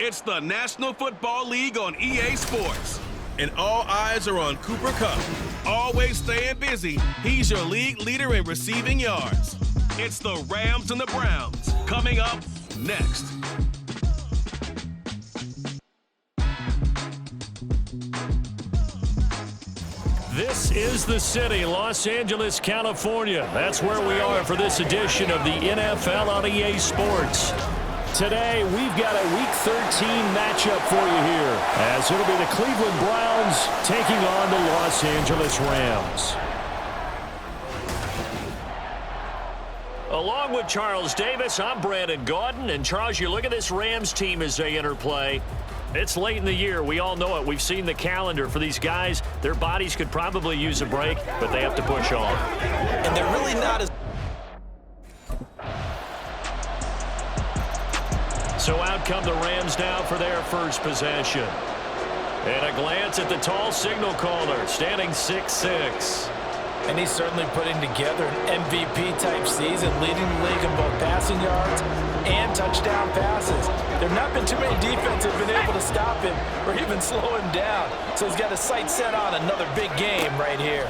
It's the National Football League on EA Sports. And all eyes are on Cooper Kupp. Always staying busy, he's your league leader in receiving yards. It's the Rams and the Browns. Coming up next. This is the city, Los Angeles, California. That's where we are for this edition of the NFL on EA Sports. Today, we've got a Week 13 matchup for you here, as it'll be the Cleveland Browns taking on the Los Angeles Rams. Along with Charles Davis, I'm Brandon Gaudin. And Charles, you look at this Rams team as they enter play. It's late in the year. We all know it. We've seen the calendar for these guys. Their bodies could probably use a break, but they have to push on. And they're really not as... So out come the Rams now for their first possession. And a glance at the tall signal caller, standing 6'6". And he's certainly putting together an MVP-type season, leading the league in both passing yards and touchdown passes. There have not been too many defenses that have been able to stop him or even slow him down. So he's got his sights set on another big game right here.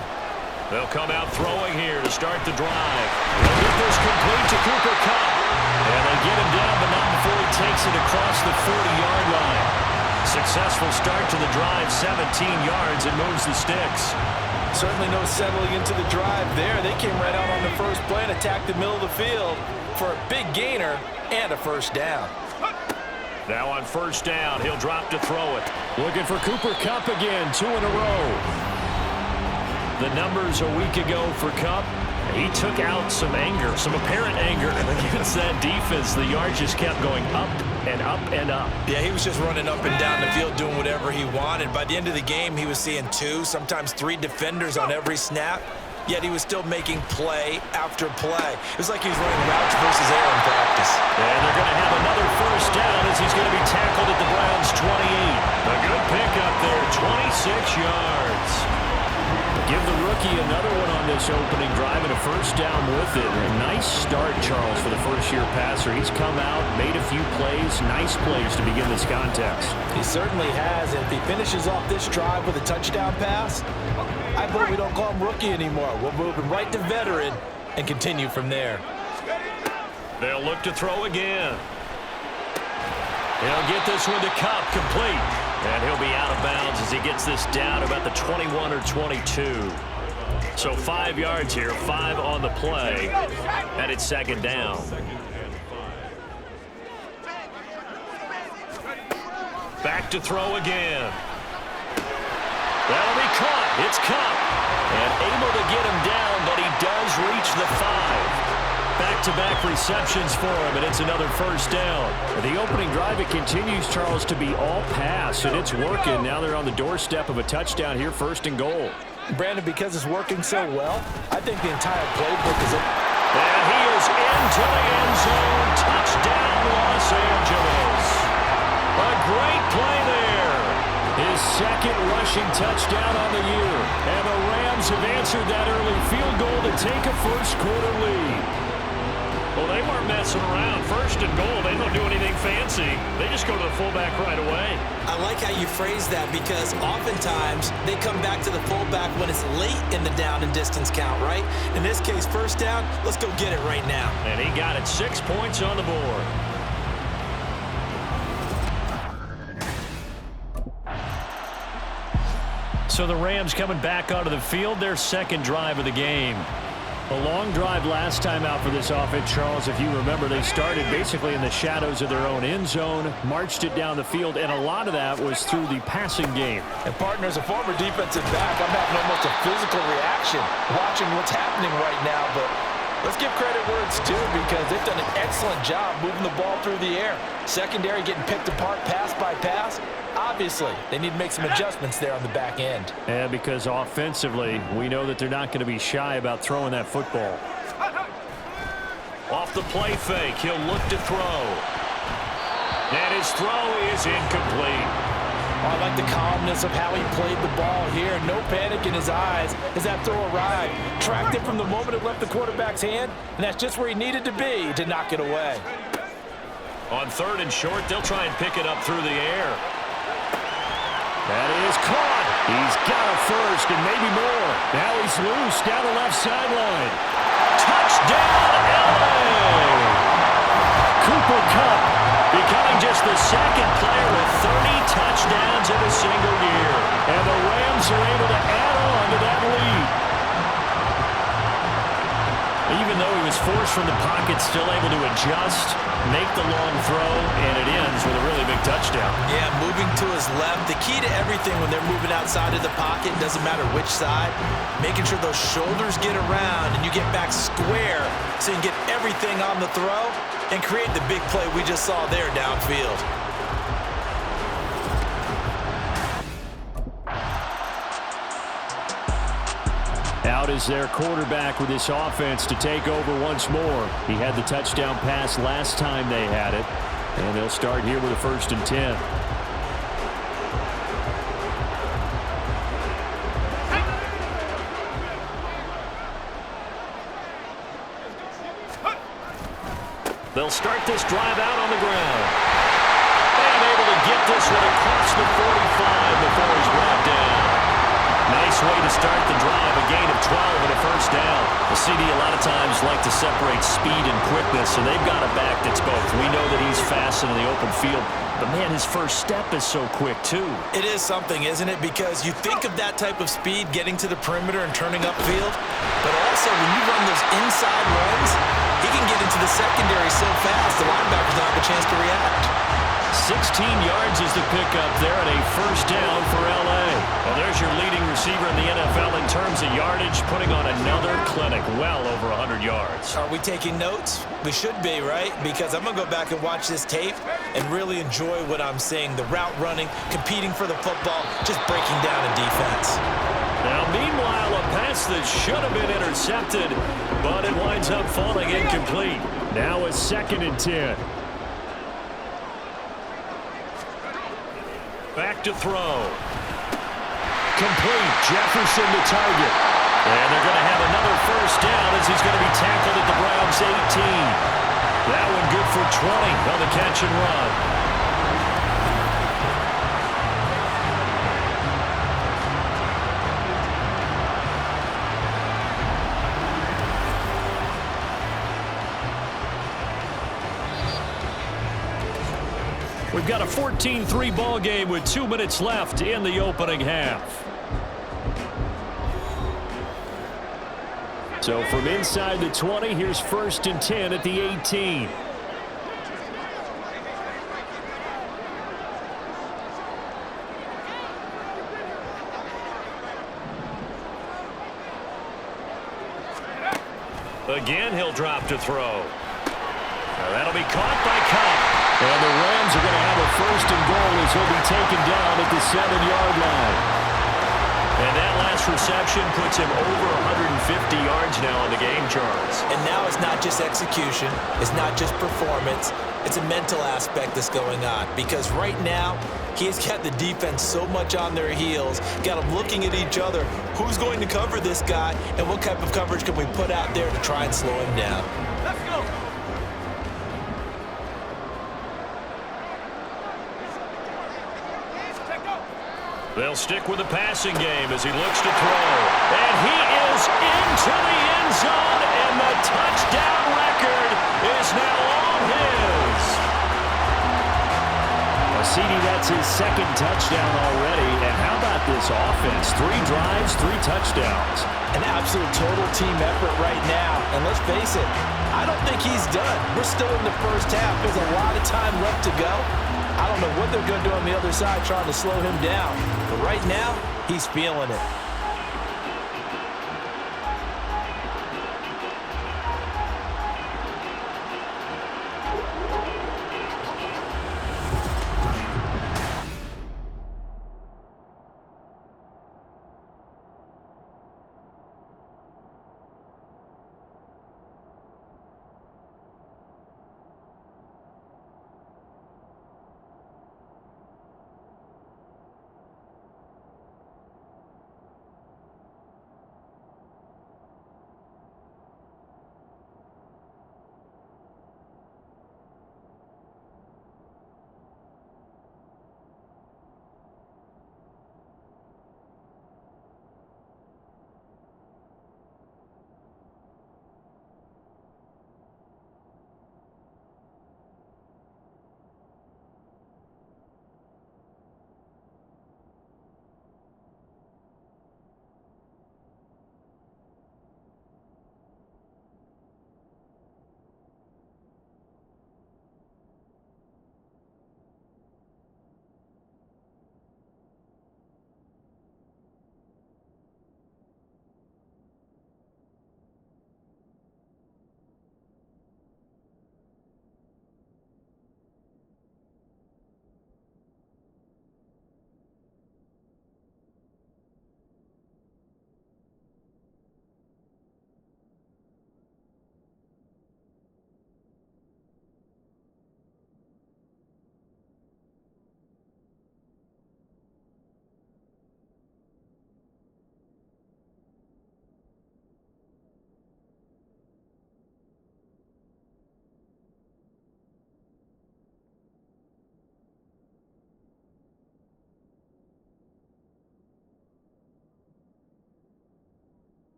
They'll come out throwing here to start the drive. They'll get this complete to Cooper Kupp. And they get him down, but not before he takes it across the 40-yard line. Successful start to the drive, 17 yards, and moves the sticks. Certainly no settling into the drive there. They came right out on the first play and attacked the middle of the field for a big gainer and a first down. Now on first down, he'll drop to throw it. Looking for Cooper Kupp again, 2 in a row. The numbers a week ago for Kupp, he took out some anger, some apparent anger against that defense. The yards just kept going up and up and up. Yeah, he was just running up and down the field doing whatever he wanted. By the end of the game, he was seeing 2, sometimes 3 defenders on every snap, yet he was still making play after play. It was like he was running routes versus air in practice. And they're going to have another first down as he's going to be tackled at the Browns' 28. A good pickup there, 26 yards. Give the rookie another one on this opening drive and a first down with it. A nice start, Charles, for the first-year passer. He's come out, made a few plays, nice plays to begin this contest. He certainly has. And if he finishes off this drive with a touchdown pass, I vote we don't call him rookie anymore. We'll move him right to veteran and continue from there. They'll look to throw again. He'll get this one to Kupp, complete. And he'll be out of bounds as he gets this down about the 21 or 22. So 5 yards here, 5 on the play, and it's second down. Back to throw again. That'll be caught. It's Kupp. And able to get him down, but he does reach the 5. Back-to-back receptions for him, and it's another first down. The opening drive, it continues, Charles, to be all pass, and it's working. Now they're on the doorstep of a touchdown here, 1st and goal. Brandon, because it's working so well, I think the entire playbook is... And he is into the end zone. Touchdown, Los Angeles. A great play there. His second rushing touchdown on the year. And the Rams have answered that early field goal to take a first-quarter lead. Well, they weren't messing around. 1st and goal, they don't do anything fancy. They just go to the fullback right away. I like how you phrase that because oftentimes they come back to the fullback when it's late in the down and distance count, right? In this case, first down, let's go get it right now. And he got it, 6 points on the board. So the Rams coming back onto the field, their second drive of the game. A long drive last time out for this offense, Charles. If you remember, they started basically in the shadows of their own end zone, marched it down the field, and a lot of that was through the passing game. And partner, as a former defensive back, I'm having almost a physical reaction watching what's happening right now. But let's give credit where it's due because they've done an excellent job moving the ball through the air. Secondary getting picked apart pass by pass. Obviously, they need to make some adjustments there on the back end. Yeah, because offensively, we know that they're not going to be shy about throwing that football. Off the play fake, he'll look to throw. And his throw is incomplete. I like the calmness of how he played the ball here. No panic in his eyes as that throw arrived. Tracked it from the moment it left the quarterback's hand, and that's just where he needed to be to knock it away. On 3rd and short, they'll try and pick it up through the air. That is caught. He's got a first and maybe more. Now he's loose down the left sideline. Touchdown, LA! Cooper Kupp becoming just the second player with 30 touchdowns in a single year. And the Rams are able to add on to that lead. Even though he was forced from the pocket, still able to adjust, make the long throw, and it ends with a really big touchdown. Yeah, moving to his left. The key to everything when they're moving outside of the pocket, doesn't matter which side, making sure those shoulders get around and you get back square so you can get everything on the throw and create the big play we just saw there downfield. Out is their quarterback with this offense to take over once more. He had the touchdown pass last time they had it, and they'll start here with a 1st and 10. They'll start this drive out on the ground. And able to get this one across the 45 before he's brought down. Nice way to start the drive, a gain of 12 and a 1st down. The CD a lot of times like to separate speed and quickness, and they've got a back that's both. We know that he's fast in the open field, but man, his first step is so quick too. It is something, isn't it? Because you think of that type of speed getting to the perimeter and turning upfield, but also when you run those inside runs, he can get into the secondary so fast the linebackers don't have a chance to react. 16 yards is the pickup there and a 1st down for L.A. Well, there's your leading receiver in the NFL in terms of yardage, putting on another clinic, well over 100 yards. Are we taking notes? We should be, right? Because I'm going to go back and watch this tape and really enjoy what I'm seeing. The route running, competing for the football, just breaking down in defense. Now, meanwhile, a pass that should have been intercepted, but it winds up falling incomplete. Now a 2nd and 10. Back to throw. Complete. Jefferson to target. And they're going to have another 1st down as he's going to be tackled at the Browns' 18. That one good for 20 on the catch and run. We've got a 14-3 ball game with 2 minutes left in the opening half. So from inside the 20, here's 1st and 10 at the 18. Again, he'll drop to throw. Now that'll be caught by Kupp. And the Rams are going to have a 1st and goal as he'll be taken down at the 7-yard line. And that last reception puts him over 150 yards now on the game charts. And now it's not just execution. It's not just performance. It's a mental aspect that's going on. Because right now, he has got the defense so much on their heels, got them looking at each other. Who's going to cover this guy, and what type of coverage can we put out there to try and slow him down? Let's go. They'll stick with the passing game as he looks to throw. And he is into the end zone, and the touchdown record is now all his. Well, CD, that's his 2nd touchdown already. And how about this offense? 3 drives, 3 touchdowns. An absolute total team effort right now. And let's face it, I don't think he's done. We're still in the 1st half. There's a lot of time left to go. I don't know what they're going to do on the other side trying to slow him down. But right now, he's feeling it.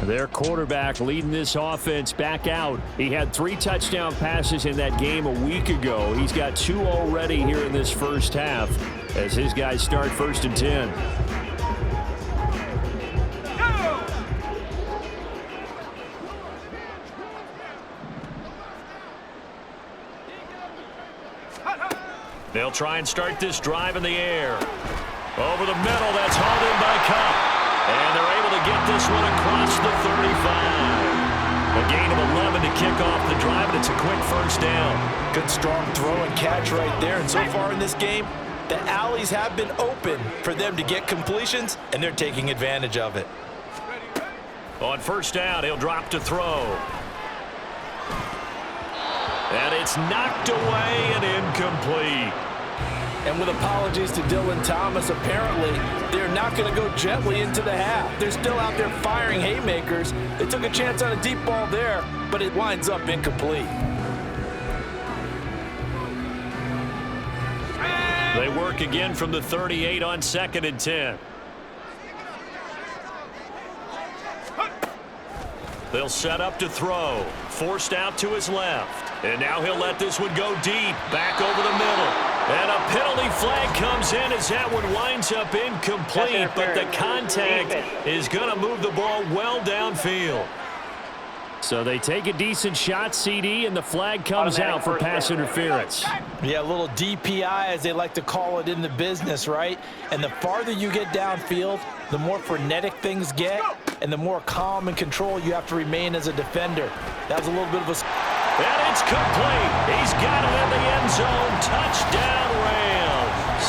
Their quarterback leading this offense back out. He had 3 touchdown passes in that game a week ago. He's got 2 already here in this first half as his guys start 1st and 10. They'll try and start this drive in the air. Over the middle, that's hauled in by Cup. And they're able to get this one across the 35. A gain of 11 to kick off the drive, and it's a quick first down. Good strong throw and catch right there. And so far in this game, the alleys have been open for them to get completions, and they're taking advantage of it. On first down, he'll drop to throw. And it's knocked away and incomplete. And with apologies to Dylan Thomas, apparently they're not going to go gently into the half. They're still out there firing haymakers. They took a chance on a deep ball there, but it winds up incomplete. They work again from the 38 on 2nd and 10. They'll set up to throw. Forced out to his left. And now he'll let this one go deep. Back over the middle. And a penalty flag comes in as that one winds up incomplete. But the contact is going to move the ball well downfield. So they take a decent shot, CD, and the flag comes out for pass interference. Yeah, a little DPI, as they like to call it in the business, right? And the farther you get downfield, the more frenetic things get, and the more calm and control you have to remain as a defender. That was a little bit of a... And it's complete. He's got it in the end zone. Touchdown, Rams.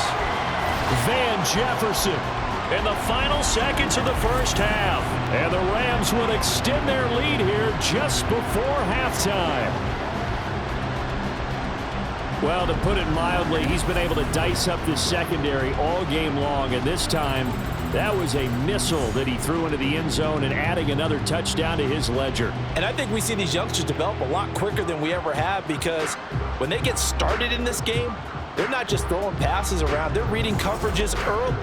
Van Jefferson in the final seconds of the first half. And the Rams will extend their lead here just before halftime. Well, to put it mildly, he's been able to dice up this secondary all game long. And this time, that was a missile that he threw into the end zone and adding another touchdown to his ledger. And I think we see these youngsters develop a lot quicker than we ever have, because when they get started in this game, they're not just throwing passes around. They're reading coverages early.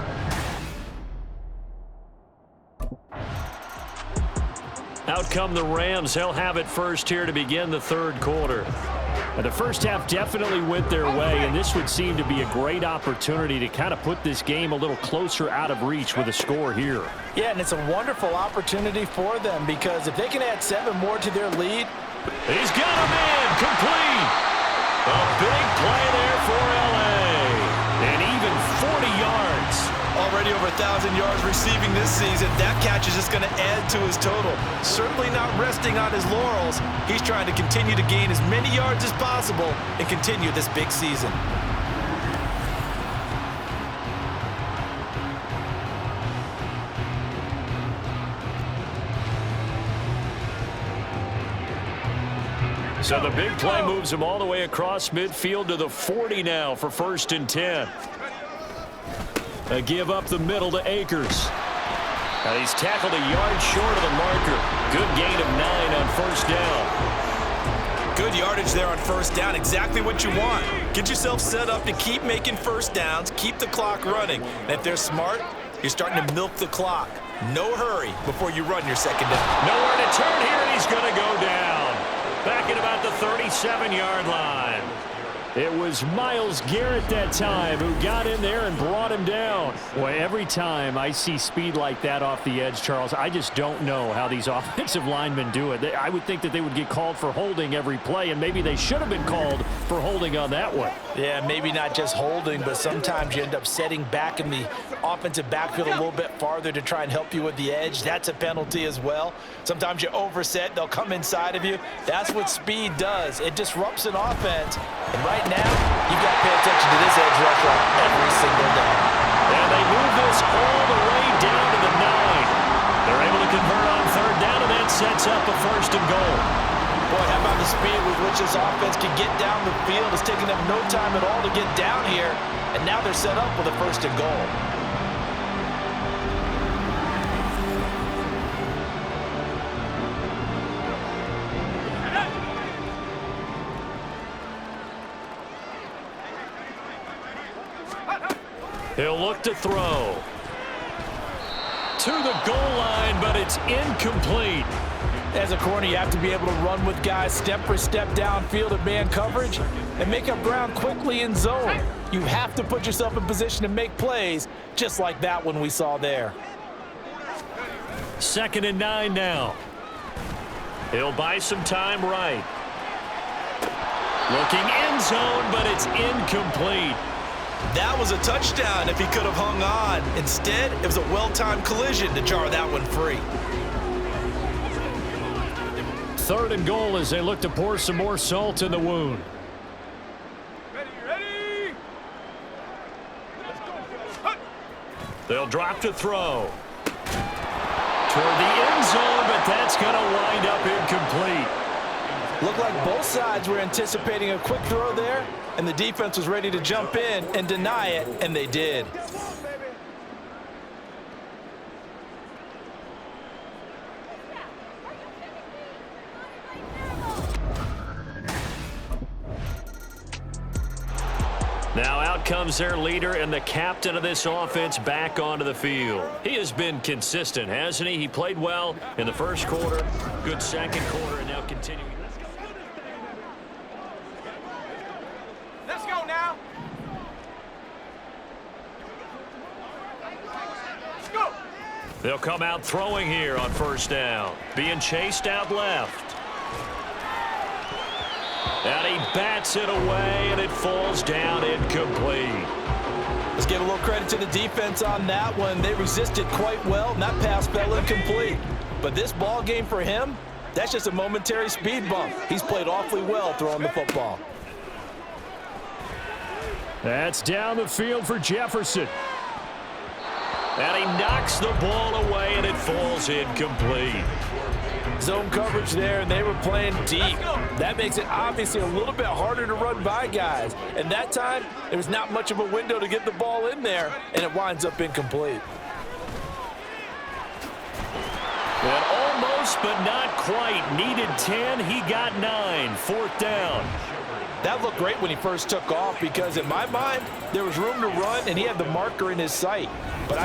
Out come the Rams. They'll have it first here to begin the third quarter. The first half definitely went their way, and this would seem to be a great opportunity to kind of put this game a little closer out of reach with a score here. Yeah, and it's a wonderful opportunity for them, because if they can add 7 more to their lead. He's got him in, complete. A big play there for L.A. And even 40 yards. Already over 1,000 yards receiving this season. That catch is just going to add to his total. Certainly not resting on his laurels. He's trying to continue to gain as many yards as possible and continue this big season. So the big play moves him all the way across midfield to the 40 now for 1st and 10. A give up the middle to Akers. Now he's tackled a yard short of the marker. Good gain of 9 on first down. Good yardage there on first down. Exactly what you want. Get yourself set up to keep making first downs, keep the clock running. And if they're smart, you're starting to milk the clock. No hurry before you run your second down. Nowhere to turn here, and he's going to go down. Back at about the 37-yard line. It was Myles Garrett that time who got in there and brought him down. Boy, every time I see speed like that off the edge, Charles, I just don't know how these offensive linemen do it. I would think that they would get called for holding every play, and maybe they should have been called for holding on that one. Yeah, maybe not just holding, but sometimes you end up setting back in the offensive backfield a little bit farther to try and help you with the edge. That's a penalty as well. Sometimes you overset, they'll come inside of you. That's what speed does. It disrupts an offense. And right now, you've got to pay attention to this edge rusher every single day. And they move this all the way down to the 9. They're able to convert on third down, and that sets up a 1st and goal. Boy, how about the speed with which this offense can get down the field? It's taking them no time at all to get down here, and now they're set up with a 1st and goal. He'll look to throw. To the goal line, but it's incomplete. As a corner, you have to be able to run with guys step for step downfield at man coverage and make up ground quickly in zone. You have to put yourself in position to make plays, just like that one we saw there. 2nd and 9 now. He'll buy some time right. Looking end zone, but it's incomplete. That was a touchdown if he could have hung on. Instead, it was a well-timed collision to jar that one free. 3rd and goal as they look to pour some more salt in the wound. Ready. They'll drop to throw. Toward the end zone, but that's going to wind up incomplete. Looked like both sides were anticipating a quick throw there, and the defense was ready to jump in and deny it, and they did. Now out comes their leader and the captain of this offense back onto the field. He has been consistent, hasn't he? He played well in the first quarter, good second quarter, and now continuing. Let's go now. Let's go. They'll come out throwing here on 1st down. Being chased out left. And he bats it away, and it falls down incomplete. Let's give a little credit to the defense on that one. They resisted quite well, and that pass fell incomplete. But this ball game for him, that's just a momentary speed bump. He's played awfully well throwing the football. That's down the field for Jefferson. And he knocks the ball away, and it falls incomplete. Zone coverage there, and they were playing deep. That makes it obviously a little bit harder to run by guys. And that time, there was not much of a window to get the ball in there, and it winds up incomplete. And almost, but not quite. Needed 10, he got 9. 4th down. That looked great when he first took off because, in my mind, there was room to run, and he had the marker in his sight. But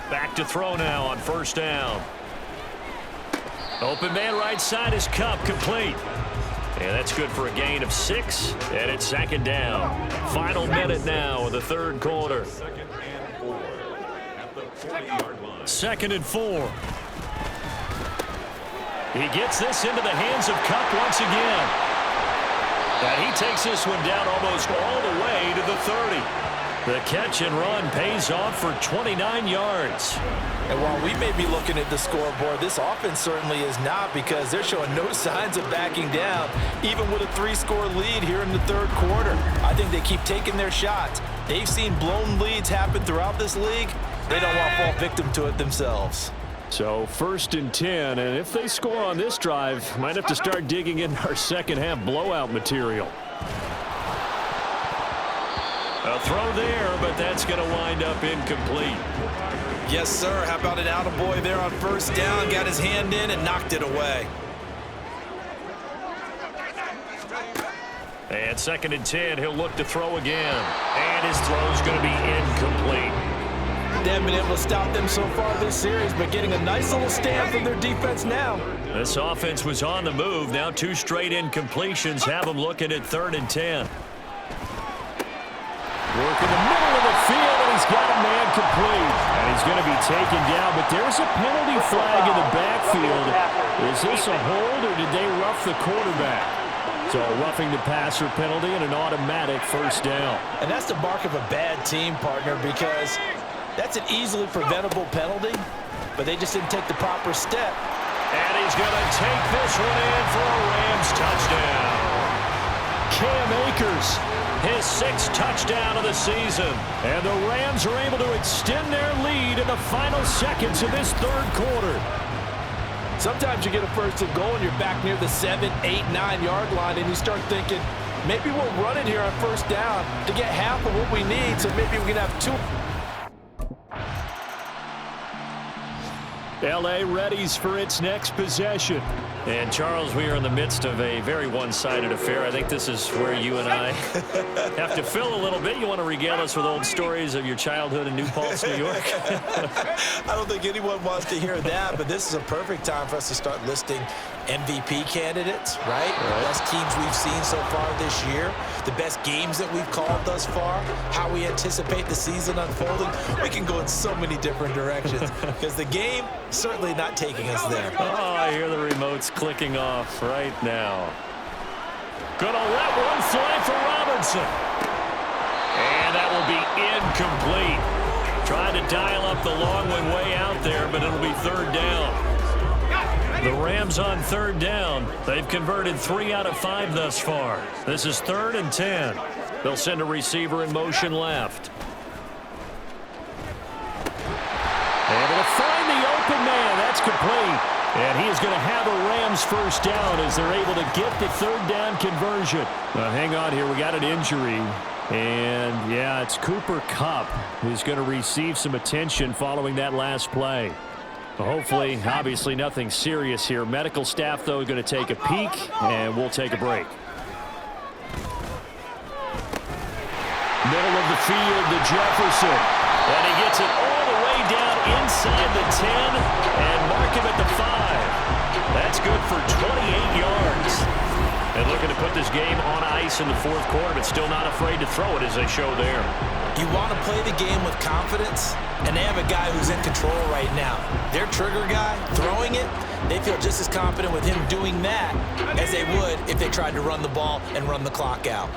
Back to throw now on 1st down. Open man right side is Cup, complete. And that's good for a gain of 6, and it's 2nd down. Final minute now of the 3rd quarter. 2nd and 4. He gets this into the hands of Cup once again. And he takes this one down almost all the way to the 30. The catch and run pays off for 29 yards. And while we may be looking at the scoreboard, this offense certainly is not because they're showing no signs of backing down, even with a 3-score lead here in the 3rd quarter. I think they keep taking their shots. They've seen blown leads happen throughout this league. They don't want to fall victim to it themselves. So 1st and 10, and if they score on this drive, might have to start digging in our second-half blowout material. A throw there, but that's going to wind up incomplete. Yes, sir. How about an attaboy there on 1st down? Got his hand in and knocked it away. And 2nd and 10, he'll look to throw again. And his throw's going to be incomplete. They haven't been able to stop them so far this series, but getting a nice little stand from their defense now. This offense was on the move. Now 2 straight incompletions have them looking at 3rd and 10. Work in the middle of the field, and he's got a man complete. And he's going to be taken down, but there's a penalty flag in the backfield. Is this a hold, or did they rough the quarterback? So a roughing the passer penalty and an automatic 1st down. And that's the mark of a bad team, partner, because that's an easily preventable penalty, but they just didn't take the proper step. And he's going to take this one in for a Rams touchdown. Cam Akers, his 6th touchdown of the season. And the Rams are able to extend their lead in the final seconds of this 3rd quarter. Sometimes you get a 1st and goal and you're back near the 7, 8, 9-yard line, and you start thinking, maybe we'll run it here on 1st down to get half of what we need, so maybe we can have 2. L.A. readies for its next possession. And, Charles, we are in the midst of a very one-sided affair. I think this is where you and I have to fill a little bit. You want to regale us with old stories of your childhood in New Paltz, New York? I don't think anyone wants to hear that, but this is a perfect time for us to start listing MVP candidates, right? The best teams we've seen so far this year, the best games that we've called thus far, how we anticipate the season unfolding. We can go in so many different directions because the game certainly not taking us there. Oh, I hear the remotes clicking off right now. Gonna let one fly for Robinson. And that will be incomplete. Trying to dial up the long one way out there, but it'll be third down. The Rams on third down. They've converted 3 out of 5 thus far. This is 3rd and 10. They'll send a receiver in motion left. Able to find the open man. That's complete. And he is going to have a Rams first down as they're able to get the third down conversion. Hang on here. We got an injury. And, yeah, it's Cooper Kupp who's going to receive some attention following that last play. Hopefully, obviously nothing serious here. Medical staff, though, going to take a peek, and we'll take a break. Middle of the field to Jefferson. And he gets it all the way down inside the 10 and mark him at the 5. That's good for 28 yards. And looking to put this game on ice in the fourth quarter, but still not afraid to throw it as they show there. You want to play the game with confidence, and they have a guy who's in control right now. Their trigger guy, throwing it, they feel just as confident with him doing that as they would if they tried to run the ball and run the clock out.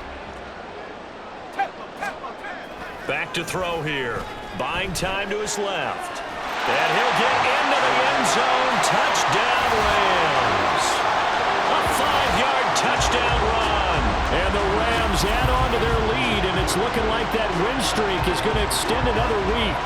Back to throw here. Buying time to his left. And he'll get into the end zone. Touchdown, Rams. A 5-yard touchdown run. And the Rams add on to their lead, and it's looking like that win streak is going to extend another week.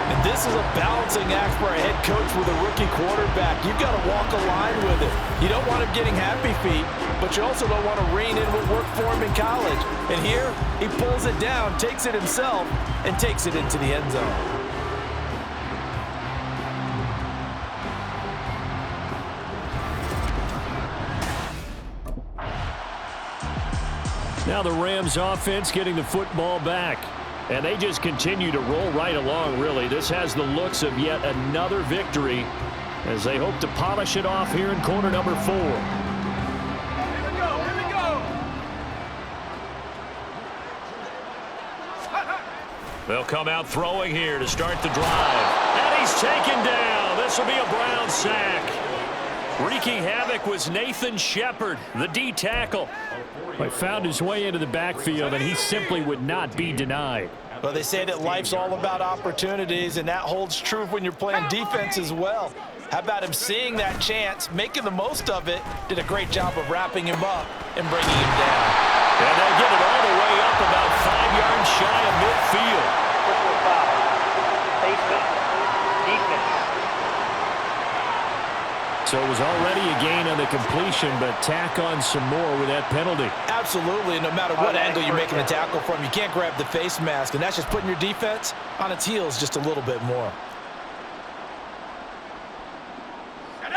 And this is a balancing act for a head coach with a rookie quarterback. You've got to walk a line with it. You don't want him getting happy feet, but you also don't want to rein in what worked for him in college. And here, he pulls it down, takes it himself, and takes it into the end zone. Now the Rams offense getting the football back. And they just continue to roll right along, really. This has the looks of yet another victory as they hope to polish it off here in quarter number 4. Here we go, here we go. They'll come out throwing here to start the drive. And he's taken down. This will be a Brown sack. Wreaking havoc was Nathan Shepard, the D tackle. He found his way into the backfield, and he simply would not be denied. Well, they say that life's all about opportunities, and that holds true when you're playing defense as well. How about him seeing that chance, making the most of it, did a great job of wrapping him up and bringing him down. And they get it all the way up about 5 yards shy of midfield. So it was already a gain on the completion, but tack on some more with that penalty. Absolutely. No matter what angle you're making the tackle from, you can't grab the face mask, and that's just putting your defense on its heels just a little bit more.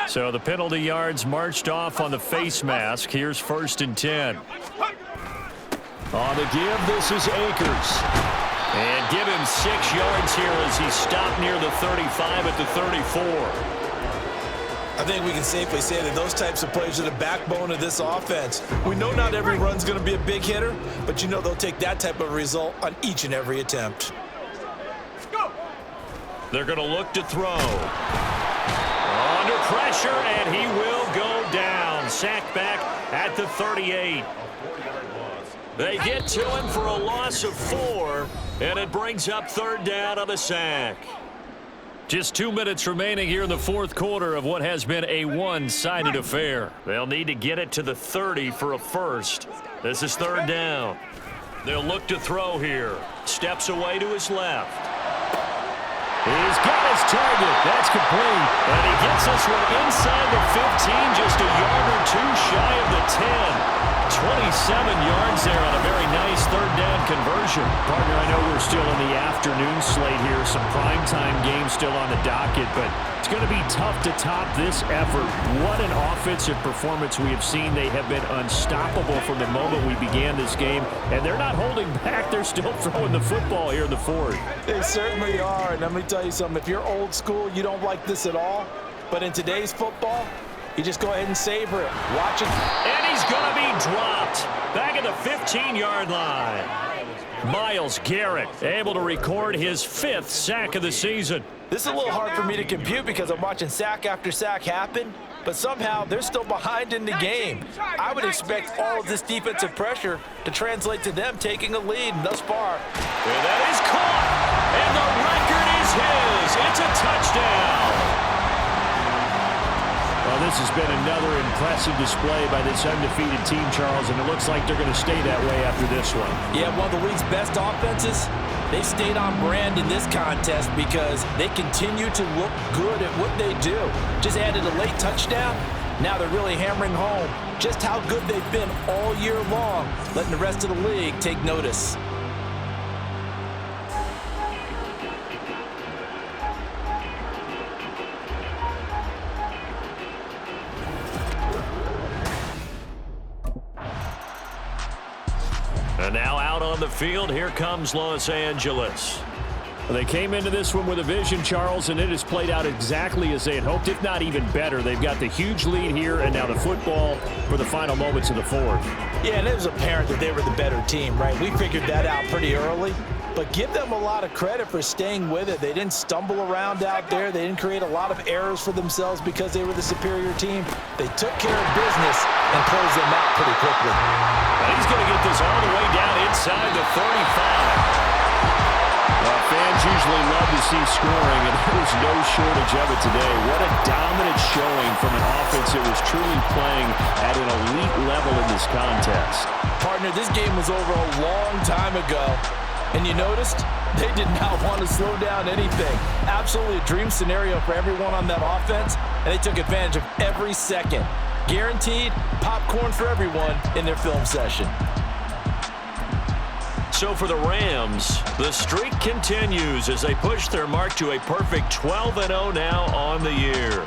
So the penalty yards marched off on the face mask. Here's 1st and 10. On the give, this is Akers. And give him 6 yards here as he stopped near the 35 at the 34. I think we can safely say that those types of plays are the backbone of this offense. We know not every run's going to be a big hitter, but you know they'll take that type of result on each and every attempt. They're going to look to throw. Under pressure, and he will go down. Sacked back at the 38. They get to him for a loss of 4, and it brings up 3rd down on the sack. Just 2 minutes remaining here in the fourth quarter of what has been a one-sided affair. They'll need to get it to the 30 for a first. This is 3rd down. They'll look to throw here. Steps away to his left. He's got his target. That's complete. And he gets this one inside the 15, just a yard or 2 shy of the 10. 27 yards there on a very nice third down conversion. Partner, I know we're still in the afternoon slate here. Some primetime games still on the docket, but it's going to be tough to top this effort. What an offensive performance we have seen. They have been unstoppable from the moment we began this game, and they're not holding back. They're still throwing the football here in the fourth. They certainly are, and let me tell you something. If you're old school, you don't like this at all, but in today's football, you just go ahead and savor it. Watch it. And he's going to be dropped back at the 15-yard line. Myles Garrett able to record his 5th sack of the season. This is a little hard for me to compute because I'm watching sack after sack happen, but somehow they're still behind in the game. I would expect all of this defensive pressure to translate to them taking a lead, and thus far. And that is caught, and the record is his. It's a touchdown. Well, this has been another impressive display by this undefeated team, Charles, and it looks like they're going to stay that way after this one. Yeah, one of the league's best offenses. They stayed on brand in this contest because they continue to look good at what they do. Just added a late touchdown. Now they're really hammering home just how good they've been all year long, letting the rest of the league take notice. And now out on the field, here comes Los Angeles. They came into this one with a vision, Charles, and it has played out exactly as they had hoped, if not even better. They've got the huge lead here, and now the football for the final moments of the fourth. Yeah, and it was apparent that they were the better team, right? We figured that out pretty early. But give them a lot of credit for staying with it. They didn't stumble around out there. They didn't create a lot of errors for themselves because they were the superior team. They took care of business and closed them out pretty quickly. And he's going to get this all the way down inside the 35. Fans usually love to see scoring, and there was no shortage of it today. What a dominant showing from an offense that was truly playing at an elite level in this contest. Partner, this game was over a long time ago. And you noticed they did not want to slow down anything. Absolutely a dream scenario for everyone on that offense, and they took advantage of every second. Guaranteed popcorn for everyone in their film session. So for the Rams, the streak continues as they push their mark to a perfect 12-0 now on the year.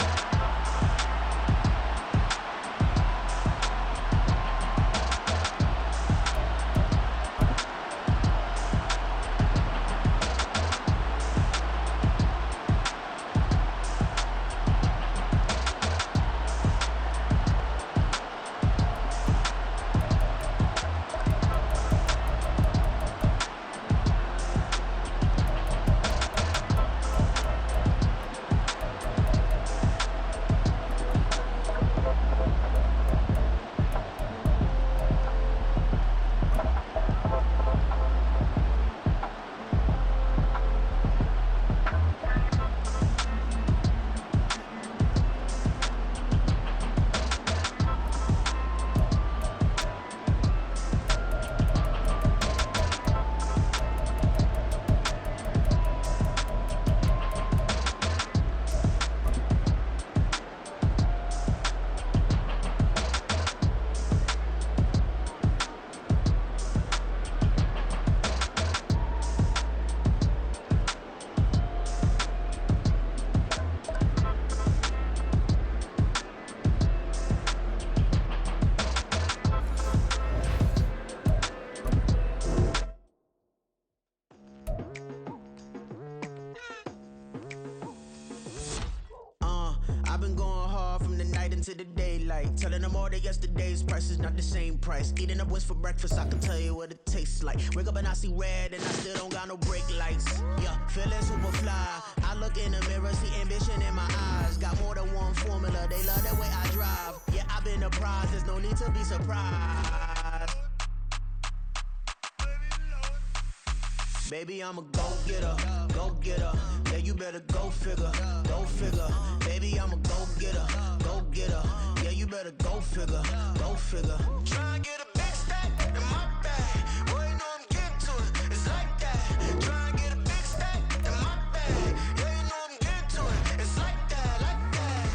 into the daylight. Telling them all that yesterday's price is not the same price. Eating up what's for breakfast, I can tell you what it tastes like. Wake up and I see red and I still don't got no brake lights. Yeah, feeling super fly. I look in the mirror, see ambition in my eyes. Got more than one formula, they love the way I drive. Yeah, I've been a prize, there's no need to be surprised. Baby, I'm a go-getter, go-getter. Yeah, you better go figure, go figure. Baby, I'm a go-getter, go-getter. Yeah, you better go figure, go figure. Try and get a big stack in my bag. Boy, you know I'm getting to it, it's like that. Try and get a big stack in my bag. Yeah, you know I'm getting to it, it's like that, like that.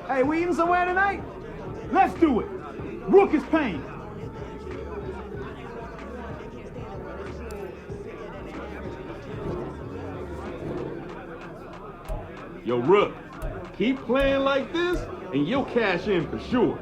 Hey, we eating somewhere tonight? Let's do it. Rook is paying. Yo, Rook, keep playing like this, and you'll cash in for sure.